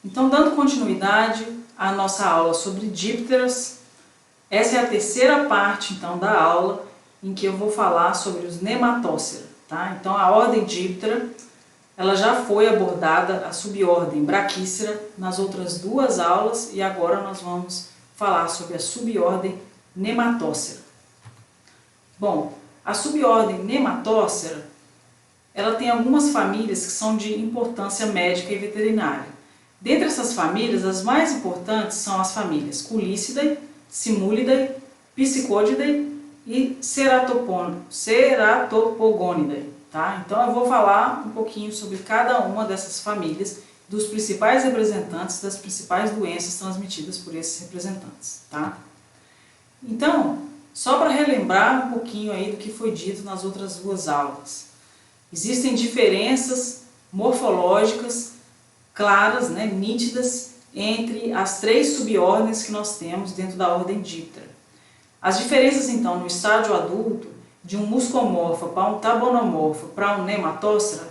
Então, dando continuidade à nossa aula sobre dípteras, essa é a terceira parte então da aula em que eu vou falar sobre os nematócera, tá? Então, a ordem díptera, ela já foi abordada, a subordem Brachícera, nas outras duas aulas, e agora nós vamos falar sobre a subordem Nematócera. Bom, a subordem Nematócera, ela tem algumas famílias que são de importância médica e veterinária. Dentre essas famílias, as mais importantes são as famílias Culicidae, Simulidae, Piscicodidae e Ceratopogonidae. Tá? Então eu vou falar um pouquinho sobre cada uma dessas famílias, dos principais representantes das principais doenças transmitidas por esses representantes. Tá? Então, só para relembrar um pouquinho aí do que foi dito nas outras duas aulas. Existem diferenças morfológicas claras, né, nítidas, entre as três subordens que nós temos dentro da ordem díptera. As diferenças, então, no estágio adulto, de um muscomorfa para um tabonomorfa para um nematócera,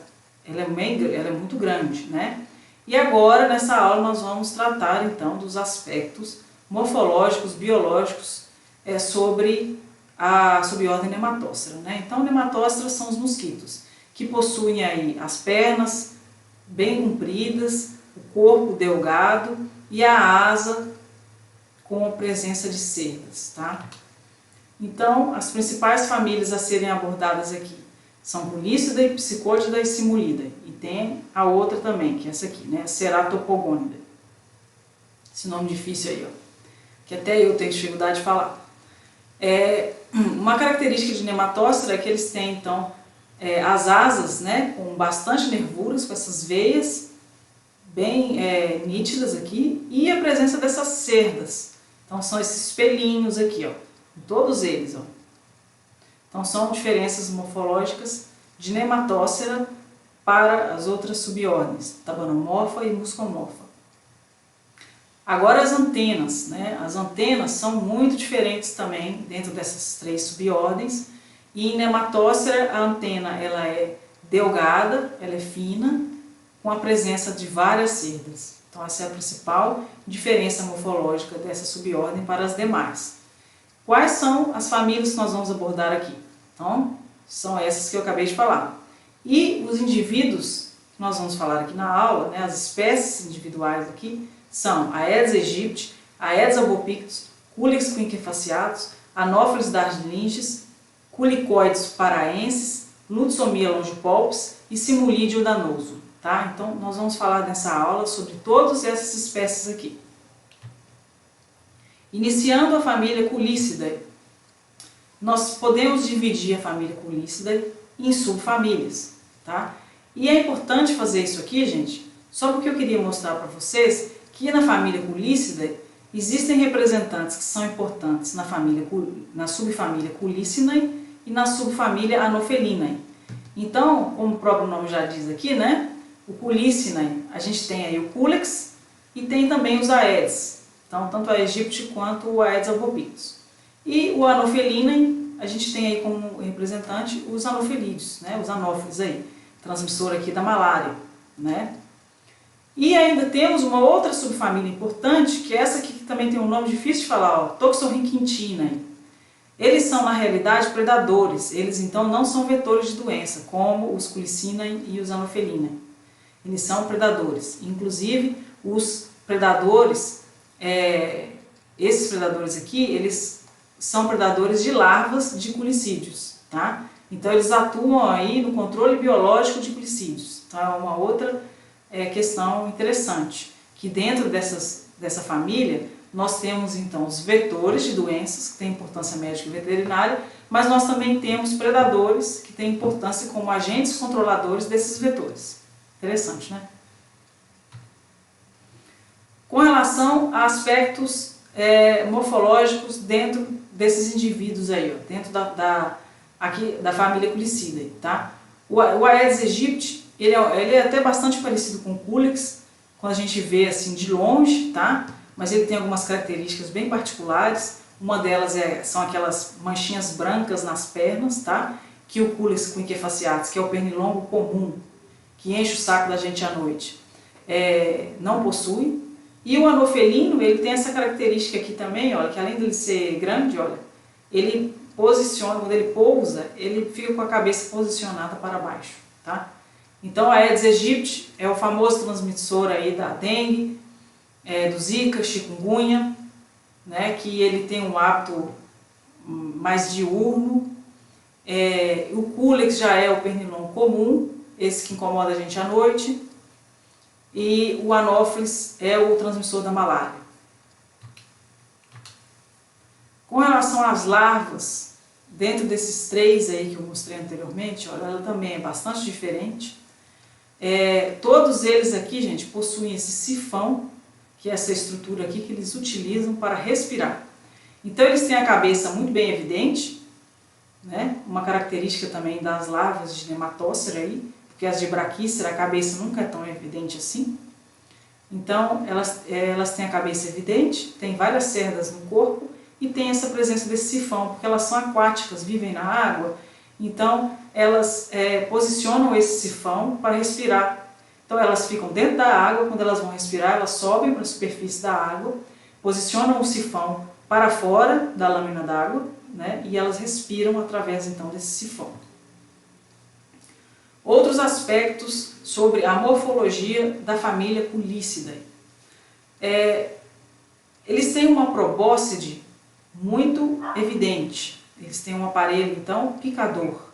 ela é muito grande, né? E agora, nessa aula, nós vamos tratar, então, dos aspectos morfológicos, biológicos, sobre a subordem nematócera, né? Então, nematóceras são os mosquitos, que possuem aí as pernas bem compridas, o corpo delgado e a asa com a presença de cerdas, tá? Então, as principais famílias a serem abordadas aqui são Culicidae, Piscicodidae e Simulidae. E tem a outra também, que é essa aqui, né? Ceratopogonidae. Esse nome difícil aí, ó, que até eu tenho dificuldade de falar. Uma característica de nematócera é que eles têm, então, as asas, né, com bastante nervuras, com essas veias bem nítidas aqui, e a presença dessas cerdas. Então, são esses pelinhos aqui, ó. Todos eles, ó. Então são diferenças morfológicas de nematócera para as outras subordens, tabonomorfa e muscomorfa. Agora as antenas, né? As antenas são muito diferentes também dentro dessas três subordens. E em nematócera a antena ela é delgada, ela é fina, com a presença de várias cerdas. Então essa é a principal diferença morfológica dessa subordem para as demais. Quais são as famílias que nós vamos abordar aqui? Então, são essas que eu acabei de falar. E os indivíduos que nós vamos falar aqui na aula, né, as espécies individuais aqui, são Aedes aegypti, Aedes albopictus, Culex quinquefasciatus, Anopheles dargilinges, Culicoides paraensis, Lutsomia longipalpis e Simulídeo danoso. Tá? Então, nós vamos falar nessa aula sobre todas essas espécies aqui. Iniciando a família Culicidae, nós podemos dividir a família Culicidae em subfamílias, tá? E é importante fazer isso aqui, gente, só porque eu queria mostrar para vocês que na família Culicidae existem representantes que são importantes na subfamília Culicinae e na subfamília Anophelinae. Então, como o próprio nome já diz aqui, né? O Culicinae, a gente tem aí o Culex e tem também os Aedes. Então, tanto a Aegypti quanto o Aedes albopictus. E o Anophelinae, a gente tem aí como representante os anophelídeos, né? Os anófeles aí, transmissor aqui da malária, né? E ainda temos uma outra subfamília importante, que é essa aqui que também tem um nome difícil de falar, ó, Toxorrinquintinae. Eles são, na realidade, predadores. Eles, então, não são vetores de doença, como os Culicinae e os Anophelinae. Eles são predadores. Inclusive, os predadores... esses predadores aqui, eles são predadores de larvas de culicídios, tá? Então eles atuam aí no controle biológico de culicídios. Então é uma outra questão interessante, que dentro dessa família nós temos então os vetores de doenças, que têm importância médica e veterinária, mas nós também temos predadores, que têm importância como agentes controladores desses vetores. Interessante, né? Com relação a aspectos morfológicos dentro desses indivíduos aí, ó, dentro da família Culicidae, tá? O Aedes aegypti, ele é até bastante parecido com o Culex, quando a gente vê assim de longe, tá? Mas ele tem algumas características bem particulares. Uma delas são aquelas manchinhas brancas nas pernas, tá? Que o Culex quinquefasciatus, que é o pernilongo comum, que enche o saco da gente à noite, não possui. E o anofelino, ele tem essa característica aqui também, olha, que além de ele ser grande, olha, ele posiciona, quando ele pousa, ele fica com a cabeça posicionada para baixo, tá? Então a Aedes aegypti é o famoso transmissor aí da dengue, do zika, chikungunya, né, que ele tem um hábito mais diurno. O culex já é o pernilongo comum, esse que incomoda a gente à noite. E o anófeles é o transmissor da malária. Com relação às larvas, dentro desses três aí que eu mostrei anteriormente, olha, ela também é bastante diferente. Todos eles aqui, gente, possuem esse sifão, que é essa estrutura aqui que eles utilizam para respirar. Então eles têm a cabeça muito bem evidente, né? Uma característica também das larvas de nematócera aí, porque as de braquícera a cabeça nunca é tão evidente assim. Então elas têm a cabeça evidente, tem várias cerdas no corpo e tem essa presença desse sifão, porque elas são aquáticas, vivem na água, então elas posicionam esse sifão para respirar. Então elas ficam dentro da água, quando elas vão respirar, elas sobem para a superfície da água, posicionam o sifão para fora da lâmina d'água, né, e elas respiram através então desse sifão. Outros aspectos sobre a morfologia da família Culicidae. Eles têm uma probóscide muito evidente, eles têm um aparelho então picador.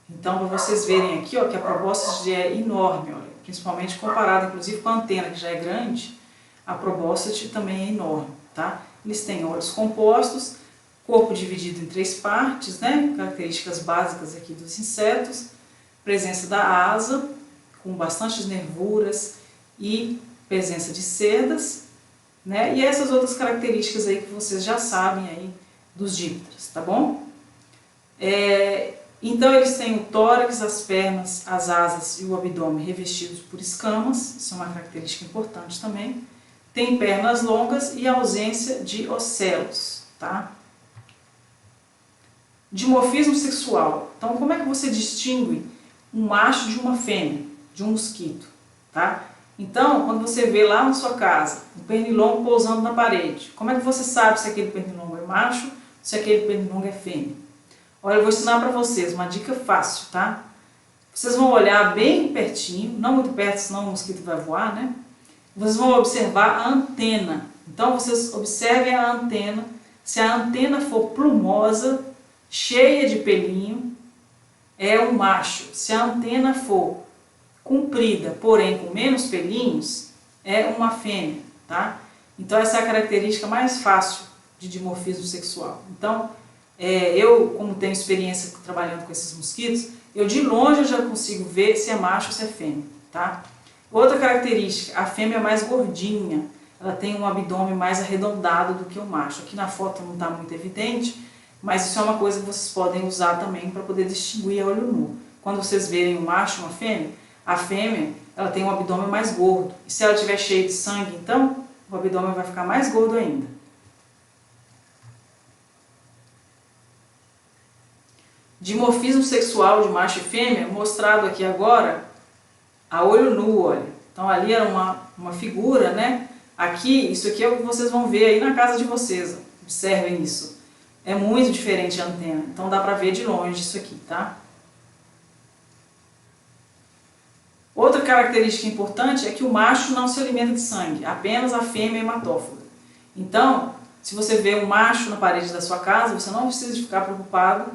Então, para vocês verem aqui, ó, que a probóscide é enorme, olha, principalmente comparada inclusive com a antena, que já é grande, a probóscide também é enorme, tá? Eles têm olhos compostos, corpo dividido em três partes, né? Características básicas aqui dos insetos, presença da asa, com bastantes nervuras e presença de cerdas, né? E essas outras características aí que vocês já sabem aí dos dípteros, tá bom? Então eles têm o tórax, as pernas, as asas e o abdômen revestidos por escamas, isso é uma característica importante também. Tem pernas longas e ausência de ocelos, tá? Dimorfismo sexual. Então como é que você distingue um macho de uma fêmea, de um mosquito, tá? Então, quando você vê lá na sua casa um pernilongo pousando na parede, como é que você sabe se aquele pernilongo é macho ou se aquele pernilongo é fêmea? Olha, eu vou ensinar para vocês uma dica fácil, tá? Vocês vão olhar bem pertinho, não muito perto, senão o mosquito vai voar, né? Vocês vão observar a antena. Então, vocês observem a antena. Se a antena for plumosa, cheia de pelinho, é um macho. Se a antena for comprida, porém com menos pelinhos, é uma fêmea, tá? Então essa é a característica mais fácil de dimorfismo sexual. Então, eu, como tenho experiência trabalhando com esses mosquitos, eu de longe já consigo ver se é macho ou se é fêmea, tá? Outra característica, a fêmea é mais gordinha, ela tem um abdômen mais arredondado do que o macho. Aqui na foto não está muito evidente, mas isso é uma coisa que vocês podem usar também para poder distinguir a olho nu. Quando vocês verem um macho e uma fêmea, a fêmea ela tem um abdômen mais gordo. E se ela estiver cheia de sangue, então, o abdômen vai ficar mais gordo ainda. Dimorfismo sexual de macho e fêmea, mostrado aqui agora a olho nu, olha. Então ali era uma figura, né? Aqui, isso aqui é o que vocês vão ver aí na casa de vocês. Observem isso. É muito diferente a antena, então dá pra ver de longe isso aqui, tá? Outra característica importante é que o macho não se alimenta de sangue, apenas a fêmea hematófaga. Então, se você vê um macho na parede da sua casa, você não precisa de ficar preocupado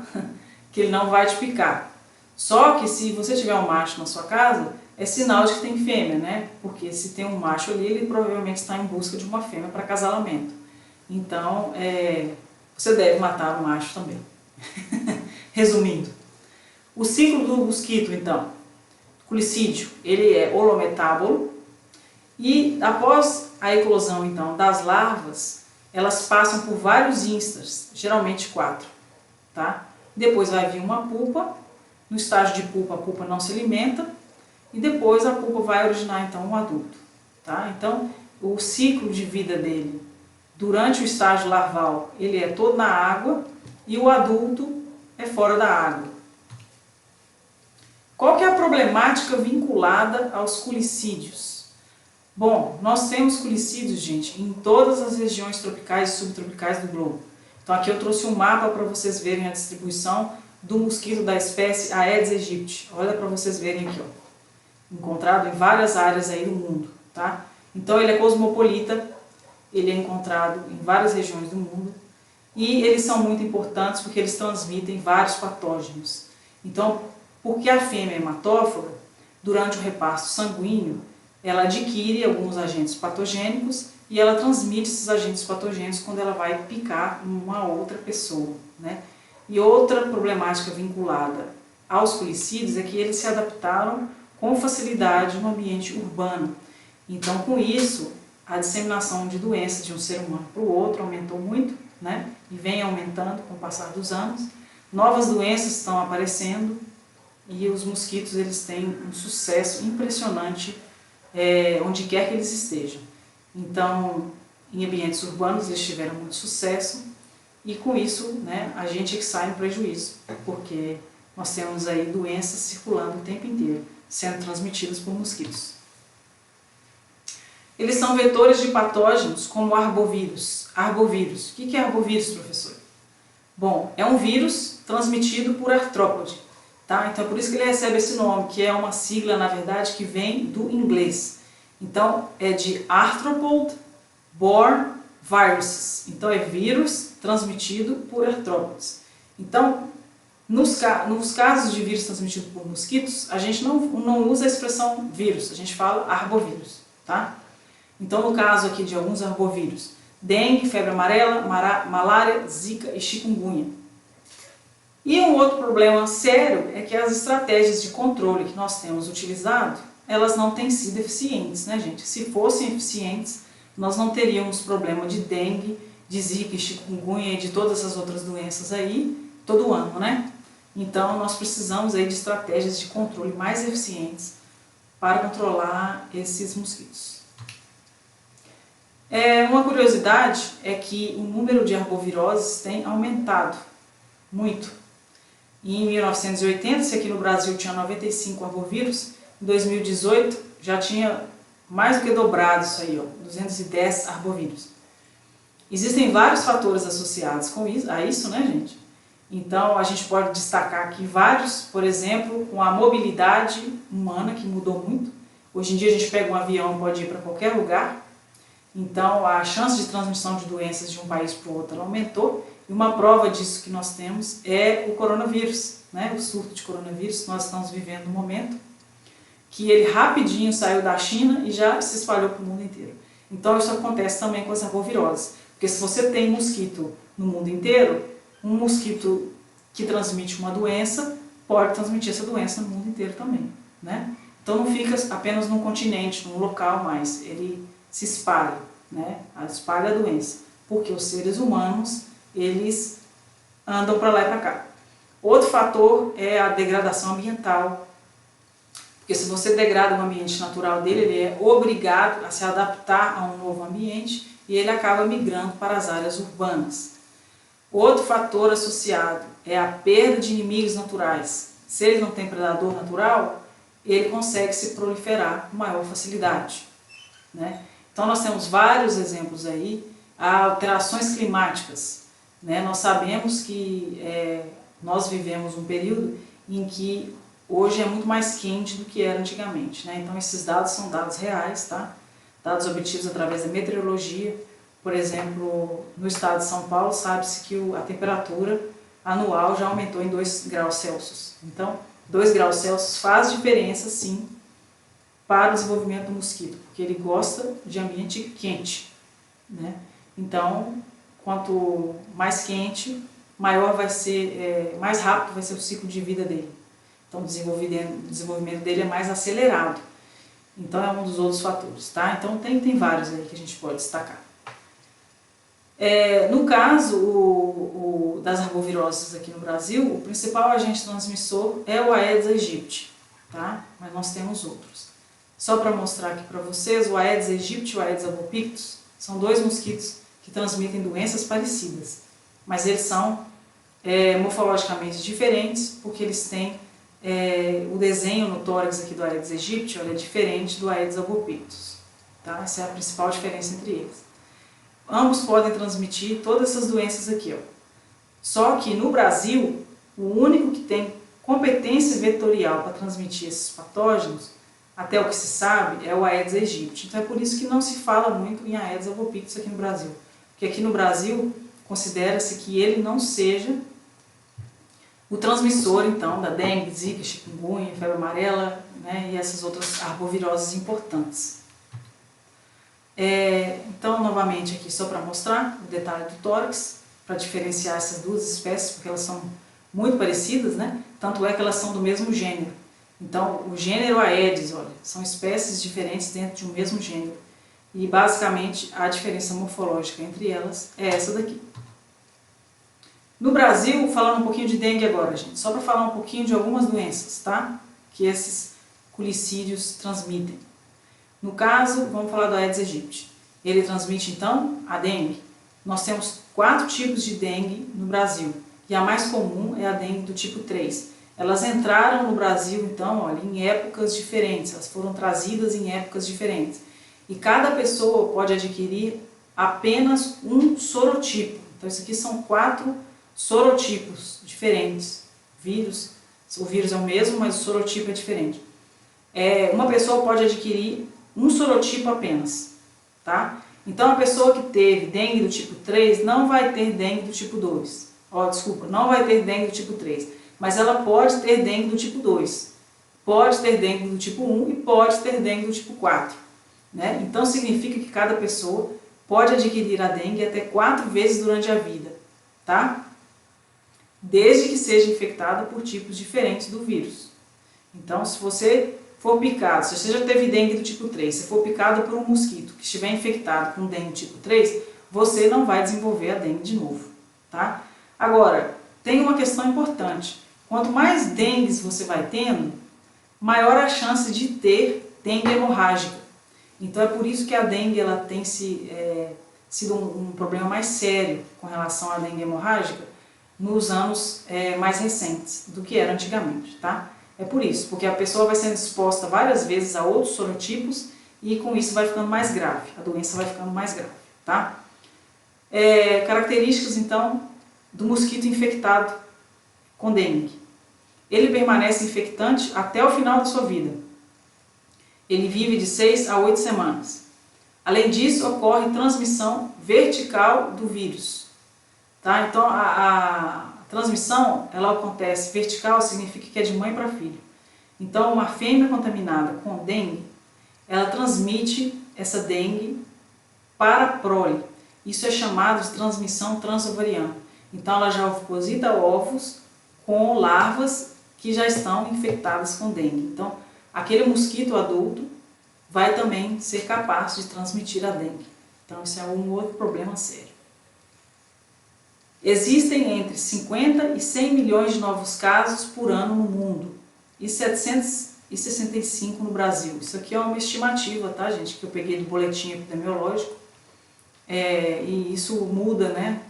que ele não vai te picar. Só que se você tiver um macho na sua casa, é sinal de que tem fêmea, né? Porque se tem um macho ali, ele provavelmente está em busca de uma fêmea para acasalamento. Então, você deve matar o macho também. Resumindo, o ciclo do mosquito, então, culicídio, ele é holometábolo e após a eclosão, então, das larvas, elas passam por vários instars, geralmente 4, tá? Depois vai vir uma pupa, no estágio de pupa, a pupa não se alimenta e depois a pupa vai originar, então, um adulto, tá? Então, o ciclo de vida dele, durante o estágio larval, ele é todo na água e o adulto é fora da água. Qual que é a problemática vinculada aos culicídios? Bom, nós temos culicídios, gente, em todas as regiões tropicais e subtropicais do globo. Então aqui eu trouxe um mapa para vocês verem a distribuição do mosquito da espécie Aedes aegypti. Olha para vocês verem aqui, ó. Encontrado em várias áreas aí do mundo, tá? Então ele é cosmopolita, ele é encontrado em várias regiões do mundo e eles são muito importantes porque eles transmitem vários patógenos. Então, porque a fêmea hematófaga, durante o repasto sanguíneo, ela adquire alguns agentes patogênicos e ela transmite esses agentes patogênicos quando ela vai picar uma outra pessoa, né? E outra problemática vinculada aos culicídios é que eles se adaptaram com facilidade no ambiente urbano. Então, com isso, a disseminação de doenças de um ser humano para o outro aumentou muito, né? E vem aumentando com o passar dos anos. Novas doenças estão aparecendo e os mosquitos eles têm um sucesso impressionante onde quer que eles estejam. Então, em ambientes urbanos eles tiveram muito sucesso e com isso, né, a gente é que sai no prejuízo, porque nós temos aí doenças circulando o tempo inteiro, sendo transmitidas por mosquitos. Eles são vetores de patógenos como arbovírus. Arbovírus. O que é arbovírus, professor? Bom, é um vírus transmitido por artrópode, tá? Então é por isso que ele recebe esse nome, que é uma sigla, na verdade, que vem do inglês. Então é de Arthropod Borne Viruses. Então é vírus transmitido por artrópodes. Então, nos casos de vírus transmitido por mosquitos, a gente não usa a expressão vírus, a gente fala arbovírus, tá? Então, no caso aqui de alguns arbovírus, dengue, febre amarela, malária, zika e chikungunya. E um outro problema sério é que as estratégias de controle que nós temos utilizado, elas não têm sido eficientes, né, gente? Se fossem eficientes, nós não teríamos problema de dengue, de zika e chikungunya e de todas essas outras doenças aí todo ano, né? Então, nós precisamos aí de estratégias de controle mais eficientes para controlar esses mosquitos. Uma curiosidade é que o número de arboviroses tem aumentado muito. Em 1980, se aqui no Brasil tinha 95 arbovírus, em 2018 já tinha mais do que dobrado isso aí, ó, 210 arbovírus. Existem vários fatores associados a isso, né, gente? Então, a gente pode destacar aqui vários, por exemplo, com a mobilidade humana, que mudou muito. Hoje em dia a gente pega um avião e pode ir para qualquer lugar. Então, a chance de transmissão de doenças de um país para o outro aumentou. E uma prova disso que nós temos é o coronavírus, né? O surto de coronavírus que nós estamos vivendo no momento, que ele rapidinho saiu da China e já se espalhou para o mundo inteiro. Então, isso acontece também com as arboviroses. Porque se você tem mosquito no mundo inteiro, um mosquito que transmite uma doença pode transmitir essa doença no mundo inteiro também, né? Então não fica apenas num continente, num local mais, ele se espalha, né? Espalha a doença, porque os seres humanos, eles andam para lá e para cá. Outro fator é a degradação ambiental, porque se você degrada o ambiente natural dele, ele é obrigado a se adaptar a um novo ambiente e ele acaba migrando para as áreas urbanas. Outro fator associado é a perda de inimigos naturais. Se ele não tem predador natural, ele consegue se proliferar com maior facilidade, né? Então nós temos vários exemplos aí, alterações climáticas, né? Nós sabemos que nós vivemos um período em que hoje é muito mais quente do que era antigamente, né? Então esses dados são dados reais, tá? Dados obtidos através da meteorologia. Por exemplo, no estado de São Paulo, sabe-se que a temperatura anual já aumentou em 2 graus Celsius. Então, 2 graus Celsius faz diferença, sim, para o desenvolvimento do mosquito, porque ele gosta de ambiente quente, né? Então, quanto mais quente, maior vai ser, mais rápido vai ser o ciclo de vida dele. Então, o desenvolvimento dele é mais acelerado. Então, é um dos outros fatores, tá? Então, tem vários aí que a gente pode destacar. No caso das arboviroses aqui no Brasil, o principal agente transmissor é o Aedes aegypti, tá? Mas nós temos outros. Só para mostrar aqui para vocês, o Aedes aegypti e o Aedes albopictus são dois mosquitos que transmitem doenças parecidas, mas eles são morfologicamente diferentes, porque eles têm o desenho no tórax aqui do Aedes aegypti, olha, é diferente do Aedes albopictus. tá? Essa é a principal diferença entre eles. Ambos podem transmitir todas essas doenças aqui, ó. Só que no Brasil, o único que tem competência vetorial para transmitir esses patógenos, até o que se sabe, é o Aedes aegypti. Então é por isso que não se fala muito em Aedes albopictus aqui no Brasil. Porque aqui no Brasil, considera-se que ele não seja o transmissor, então, da dengue, zika, chikungunya, febre amarela, né, e essas outras arboviroses importantes. Então, novamente aqui, só para mostrar o detalhe do tórax, para diferenciar essas duas espécies, porque elas são muito parecidas, né? Tanto é que elas são do mesmo gênero. Então, o gênero Aedes, olha, são espécies diferentes dentro de um mesmo gênero. E, basicamente, a diferença morfológica entre elas é essa daqui. No Brasil, falando um pouquinho de dengue agora, gente, só para falar um pouquinho de algumas doenças, tá? Que esses culicídios transmitem. No caso, vamos falar do Aedes aegypti. Ele transmite, então, a dengue. Nós temos 4 tipos de dengue no Brasil, e a mais comum é a dengue do tipo 3. Elas entraram no Brasil, então, olha, em épocas diferentes, elas foram trazidas em épocas diferentes. E cada pessoa pode adquirir apenas um sorotipo. Então, isso aqui são 4 sorotipos diferentes. O vírus é o mesmo, mas o sorotipo é diferente. Uma pessoa pode adquirir um sorotipo apenas, tá? Então, a pessoa que teve dengue do tipo 3 não vai ter dengue do tipo 2. Não vai ter dengue do tipo 3, mas ela pode ter dengue do tipo 2. Pode ter dengue do tipo 1 e pode ter dengue do tipo 4. Né? Então, significa que cada pessoa pode adquirir a dengue até 4 vezes durante a vida, tá? Desde que seja infectada por tipos diferentes do vírus. Então, se você for picado, se você já teve dengue do tipo 3, se for picado por um mosquito que estiver infectado com dengue tipo 3, você não vai desenvolver a dengue de novo, tá? Agora, tem uma questão importante. Quanto mais dengues você vai tendo, maior a chance de ter dengue hemorrágica. Então é por isso que a dengue ela tem sido um problema mais sério com relação à dengue hemorrágica nos anos mais recentes do que era antigamente, tá? É por isso, porque a pessoa vai sendo exposta várias vezes a outros sorotipos e com isso vai ficando mais grave, a doença vai ficando mais grave, tá? Características, então, do mosquito infectado com dengue. Ele permanece infectante até o final da sua vida. Ele vive de 6 a 8 semanas. Além disso, ocorre transmissão vertical do vírus, tá? Então, a transmissão, ela acontece vertical, significa que é de mãe para filho. Então, uma fêmea contaminada com dengue, ela transmite essa dengue para a prole. Isso é chamado de transmissão transovariana. Então, ela já oviposita ovos com larvas que já estão infectadas com dengue. Então, aquele mosquito adulto vai também ser capaz de transmitir a dengue. Então, isso é um outro problema sério. Existem entre 50 e 100 milhões de novos casos por ano no mundo e 765 no Brasil. Isso aqui é uma estimativa, tá, gente, que eu peguei do boletim epidemiológico. E isso muda, né?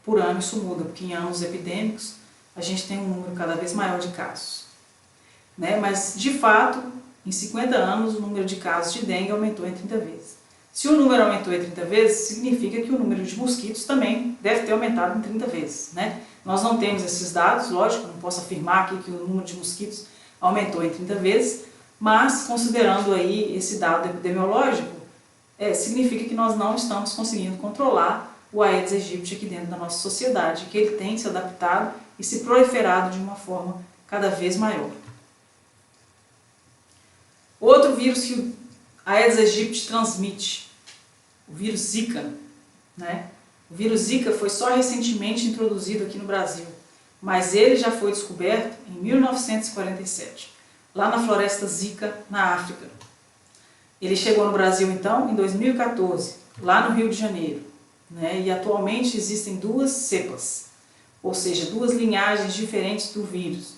Por ano isso muda, porque em anos epidêmicos a gente tem um número cada vez maior de casos. Né? Mas, de fato, em 50 anos o número de casos de dengue aumentou em 30 vezes. Se o número aumentou em 30 vezes, significa que o número de mosquitos também deve ter aumentado em 30 vezes. Né? Nós não temos esses dados, lógico, não posso afirmar aqui que o número de mosquitos aumentou em 30 vezes, mas considerando aí esse dado epidemiológico, significa que nós não estamos conseguindo controlar o Aedes aegypti aqui dentro da nossa sociedade, que ele tem se adaptado e se proliferado de uma forma cada vez maior. Outro vírus que o Aedes aegypti transmite, o vírus Zika. Né? O vírus Zika foi só recentemente introduzido aqui no Brasil, mas ele já foi descoberto em 1947, lá na floresta Zika, na África. Ele chegou no Brasil, então, em 2014, lá no Rio de Janeiro. Né? E atualmente existem 2 cepas, ou seja, 2 linhagens diferentes do vírus.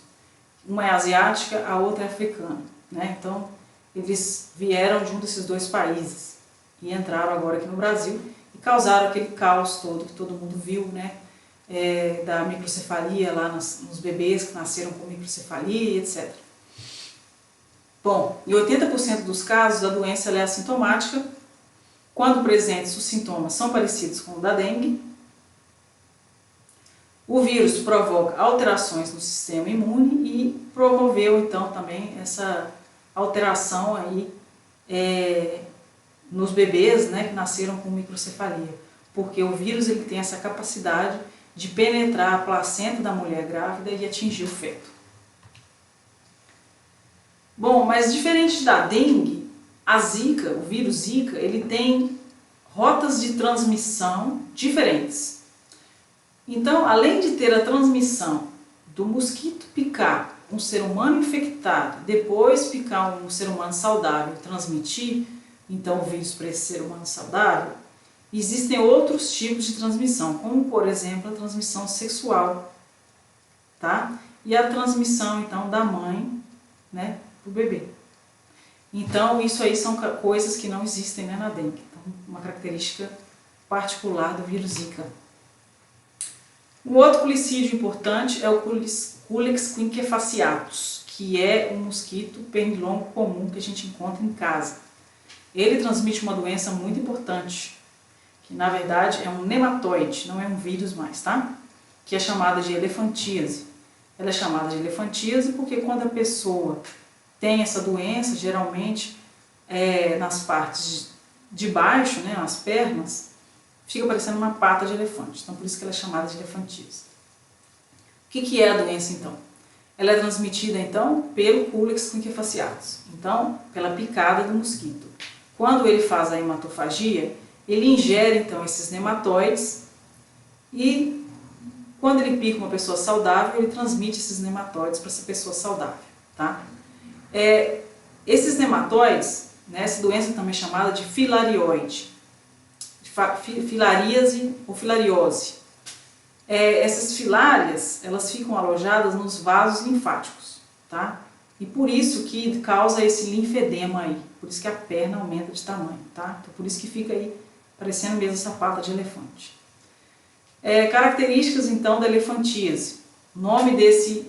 Uma é asiática, a outra é africana. Né? Então, eles vieram de um desses 2 países e entraram agora aqui no Brasil e causaram aquele caos todo que todo mundo viu, né? Da microcefalia lá nos bebês que nasceram com microcefalia, etc. Bom, em 80% dos casos a doença é assintomática quando presentes, os sintomas são parecidos com o da dengue. O vírus provoca alterações no sistema imune e promoveu então também essa alteração aí nos bebês, né, que nasceram com microcefalia, porque o vírus ele tem essa capacidade de penetrar a placenta da mulher grávida e atingir o feto. Bom, mas diferente da dengue, a Zika, o vírus Zika, ele tem rotas de transmissão diferentes. Então, além de ter a transmissão do mosquito picar um ser humano infectado, depois picar um ser humano saudável e transmitir então o vírus para esse ser humano saudável, existem outros tipos de transmissão, como por exemplo a transmissão sexual, tá? E a transmissão então da mãe, né, para o bebê. Então isso aí são coisas que não existem, né, na dengue. Então, uma característica particular do vírus Zika. Um outro colicídio importante é o Culex quinquefaciatus, que é um mosquito pernilongo comum que a gente encontra em casa. Ele transmite uma doença muito importante, que na verdade é um nematóide, não é um vírus mais, tá? Que é chamada de elefantíase. Ela é chamada de elefantíase porque quando a pessoa tem essa doença, geralmente nas partes de baixo, né, nas pernas, fica parecendo uma pata de elefante. Então por isso que ela é chamada de elefantíase. O que é a doença então? Ela é transmitida então pelo Culex quinquefaciatus, então pela picada do mosquito. Quando ele faz a hematofagia, ele ingere então esses nematóides e quando ele pica uma pessoa saudável, ele transmite esses nematóides para essa pessoa saudável, tá? Esses nematóides, né, essa doença também é chamada de filarioide, filaríase ou filariose. Essas filárias, elas ficam alojadas nos vasos linfáticos, tá? E por isso que causa esse linfedema aí, por isso que a perna aumenta de tamanho, tá? Então por isso que fica aí parecendo mesmo essa pata de elefante. Características então da elefantíase. O nome desse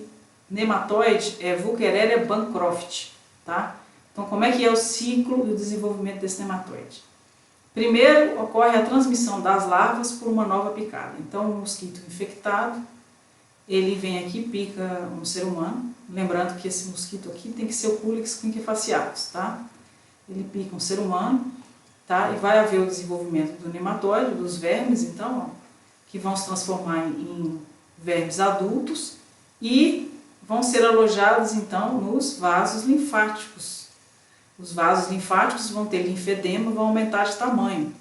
nematóide é Wuchereria bancroft, tá? Então como é que é o ciclo do desenvolvimento desse nematóide? Primeiro ocorre a transmissão das larvas por uma nova picada. Então um mosquito infectado, ele vem aqui e pica um ser humano. Lembrando que esse mosquito aqui tem que ser o Culex quinquefaciatus, tá? Ele pica um ser humano, tá? E vai haver o desenvolvimento do nematóide, dos vermes, então, ó, que vão se transformar em vermes adultos e vão ser alojados, então, nos vasos linfáticos. Os vasos linfáticos vão ter linfedema, vão aumentar de tamanho.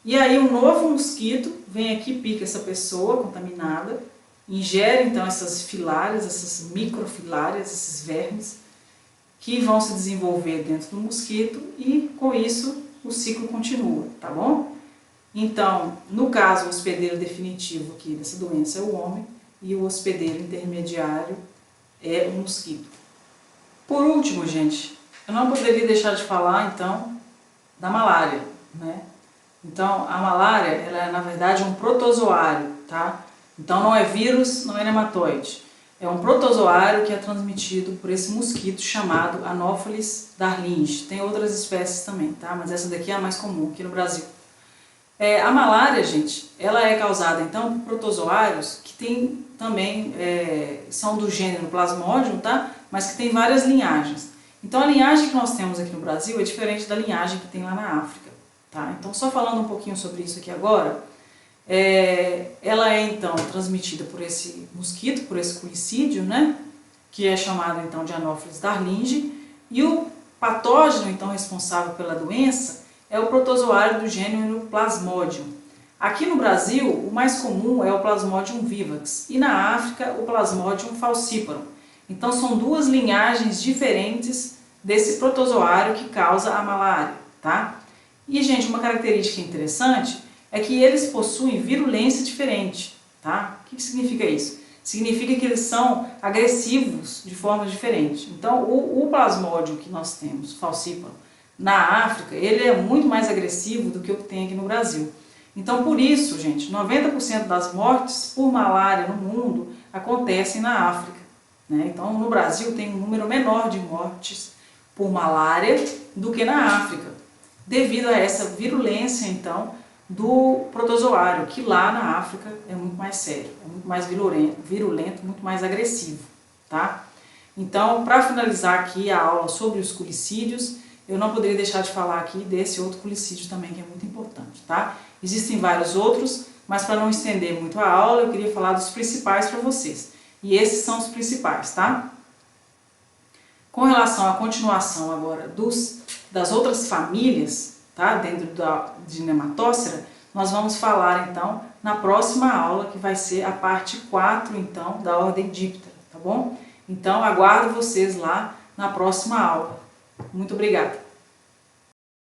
E aí um novo mosquito vem aqui, pica essa pessoa contaminada, ingere então essas filárias, essas microfilárias, esses vermes, que vão se desenvolver dentro do mosquito e com isso o ciclo continua, tá bom? Então, no caso, o hospedeiro definitivo aqui dessa doença é o homem e o hospedeiro intermediário é o mosquito. Por último, gente, eu não poderia deixar de falar então da malária, né? Então, a malária, ela é na verdade um protozoário, tá? Então não é vírus, não é nematóide. É um protozoário que é transmitido por esse mosquito chamado Anopheles darlingi. Tem outras espécies também, tá? Mas essa daqui é a mais comum aqui no Brasil. A malária, gente, ela é causada então por protozoários que tem também, são do gênero Plasmodium, tá? Mas que tem várias linhagens. Então a linhagem que nós temos aqui no Brasil é diferente da linhagem que tem lá na África, tá? Então só falando um pouquinho sobre isso aqui agora, ela é então transmitida por esse mosquito, por esse culicídio, né? Que é chamado então de Anopheles darlingi, e o patógeno então responsável pela doença é o protozoário do gênero Plasmodium. Aqui no Brasil, o mais comum é o Plasmodium vivax e na África o Plasmodium falciparum. Então são duas linhagens diferentes desse protozoário que causa a malária, tá? E, gente, uma característica interessante é que eles possuem virulência diferente, tá? O que significa isso? Significa que eles são agressivos de forma diferente. Então, o Plasmodium que nós temos, falciparum, na África, ele é muito mais agressivo do que o que tem aqui no Brasil. Então, por isso, gente, 90% das mortes por malária no mundo acontecem na África, né? Então, no Brasil tem um número menor de mortes por malária do que na África. devido a essa virulência, então, do protozoário, que lá na África é muito mais sério, é muito mais virulento, muito mais agressivo, tá? Então, para finalizar aqui a aula sobre os culicídios, eu não poderia deixar de falar aqui desse outro culicídio também, que é muito importante, tá? Existem vários outros, mas para não estender muito a aula, eu queria falar dos principais para vocês. E esses são os principais, tá? Com relação à continuação agora das outras famílias, tá? Dentro de Nematócera, nós vamos falar então na próxima aula, que vai ser a parte 4 então da ordem Diptera, tá bom? Então aguardo vocês lá na próxima aula. Muito obrigada!